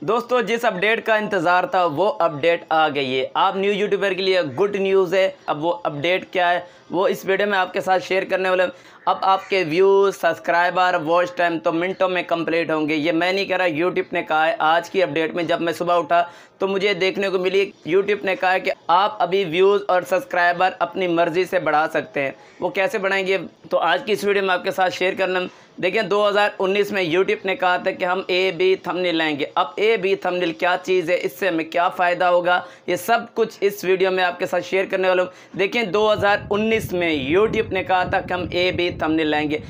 दोस्तों जिस अपडेट का इंतज़ार था वो अपडेट आ गई है। आप न्यू यूट्यूबर के लिए गुड न्यूज़ है। अब वो अपडेट क्या है वो इस वीडियो में आपके साथ शेयर करने वाले। अब आपके व्यूज़, सब्सक्राइबर, वॉच टाइम तो मिनटों में कंप्लीट होंगे। ये मैं नहीं कह रहा, यूट्यूब ने कहा है। आज की अपडेट में जब मैं सुबह उठा तो मुझे देखने को मिली, यूट्यूब ने कहा है कि आप अभी व्यूज़ और सब्सक्राइबर अपनी मर्ज़ी से बढ़ा सकते हैं। वो कैसे बढ़ाएंगे तो आज की इस वीडियो में आपके साथ शेयर करना। देखिए 2019 में यूट्यूब ने कहा था कि हम A/B थंबनेल लाएंगे। अब A/B थंबनेल क्या चीज़ है, इससे हमें क्या फ़ायदा होगा, ये सब कुछ इस वीडियो में आपके साथ शेयर करने वाला हूँ। देखिए 2019 में यूट्यूब ने कहा था कि हम A/B थंबनेल लाएंगे,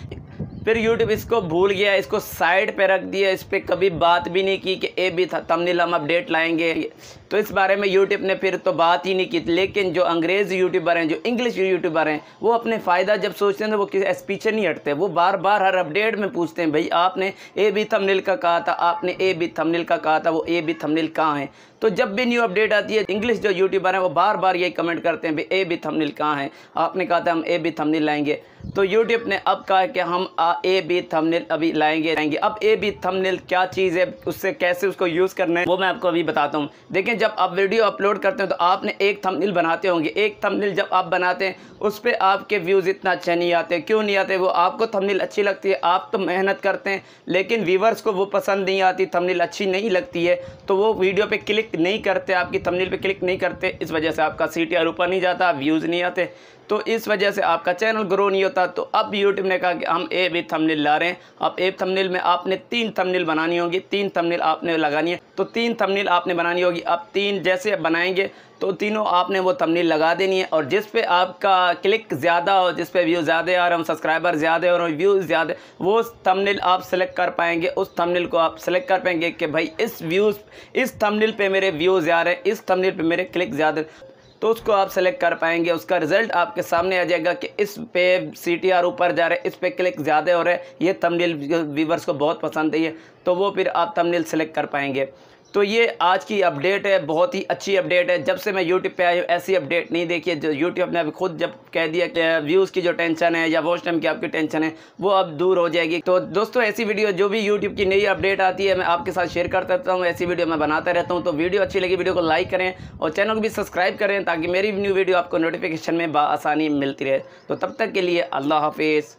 फिर यूट्यूब इसको भूल गया, इसको साइड पे रख दिया, इस पर कभी बात भी नहीं की कि A/B थंबनेल हम अपडेट लाएंगे। तो इस बारे में यूट्यूब ने फिर तो बात ही नहीं की। लेकिन जो अंग्रेज़ यूट्यूबर हैं, जो इंग्लिश यूट्यूबर हैं, वो अपने फ़ायदा जब सोचते हैं तो वो किसी पीछे नहीं हटते। वो बार बार हर अपडेट में पूछते हैं, भाई आपने A/B थंबनेल का कहा था, आपने A/B थंबनेल का कहा था, वो A/B थंबनेल कहाँ है। तो जब भी न्यू अपडेट आती है, इंग्लिश जो यूट्यूबर हैं वो बार बार यही कमेंट करते हैं, भाई A/B थंबनेल कहाँ है, आपने कहा था हम A/B थंबनेल लाएंगे। तो यूट्यूब ने अब कहा कि हम A/B थंबनेल अभी लाएंगे। अब A/B थंबनेल क्या चीज़ है, उससे कैसे उसको यूज़ करना है वो मैं आपको अभी बताता हूँ। देखिए जब आप वीडियो अपलोड करते हैं तो आपने एक थंबनेल बनाते होंगे। एक थंबनेल जब आप बनाते हैं उस पर आपके व्यूज़ इतना अच्छा नहीं आते। क्यों नहीं आते? वो आपको थंबनेल अच्छी लगती है, आप तो मेहनत करते हैं, लेकिन व्यूवर्स को वो पसंद नहीं आती, थंबनेल अच्छी नहीं लगती है, तो वो वीडियो पे क्लिक नहीं करते, आपकी थंबनेल पे क्लिक नहीं करते। इस वजह से आपका CTR ऊपर नहीं जाता, व्यूज़ नहीं आते, तो इस वजह से आपका चैनल ग्रो नहीं होता। तो अब यूट्यूब ने कहा कि हम A/B थंबनेल ला रहे हैं। अब A थंबनेल में आपने 3 थंबनेल बनानी होगी, 3 थंबनेल आपने लगानी है। तो 3 थंबनेल आपने बनानी होगी। अब 3 जैसे बनाएंगे तो तीनों आपने वो थंबनेल लगा देनी है, और जिस पे आपका क्लिक ज़्यादा हो, जिस पे व्यू ज़्यादा आ रहे हो, सब्सक्राइबर ज़्यादा हो रहे हो, व्यूज़ ज़्यादा, वो थंबनेल आप सेलेक्ट कर पाएंगे। उस थंबनेल को आप सेलेक्ट कर पाएंगे कि भाई इस थंबनेल पे मेरे व्यूज़ आ रहे हैं, इस थंबनेल पे मेरे क्लिक ज़्यादा, तो उसको आप सेलेक्ट कर पाएंगे। उसका रिज़ल्ट आपके सामने आ जाएगा कि इस पे CTR ऊपर जा रहा है, इस पे क्लिक ज़्यादा हो रहा है, ये थंबनेल व्यूवर्स को बहुत पसंद है, तो वो फिर आप थंबनेल सेलेक्ट कर पाएंगे। तो ये आज की अपडेट है, बहुत ही अच्छी अपडेट है। जब से मैं यूट्यूब पे आया हूँ ऐसी अपडेट नहीं देखी है। जो यूट्यूब ने अभी खुद जब कह दिया कि व्यूज़ की जो टेंशन है या वॉच टाइम की आपकी टेंशन है वो अब दूर हो जाएगी। तो दोस्तों ऐसी वीडियो जो भी यूट्यूब की नई अपडेट आती है मैं आपके साथ शेयर करता रहता हूँ, ऐसी वीडियो मैं बनाता रहता हूँ। तो वीडियो अच्छी लगी वीडियो को लाइक करें और चैनल को भी सब्सक्राइब करें ताकि मेरी न्यू वीडियो आपको नोटिफिकेशन में बआसानी मिलती रहे। तो तब तक के लिए अल्लाह हाफिज़।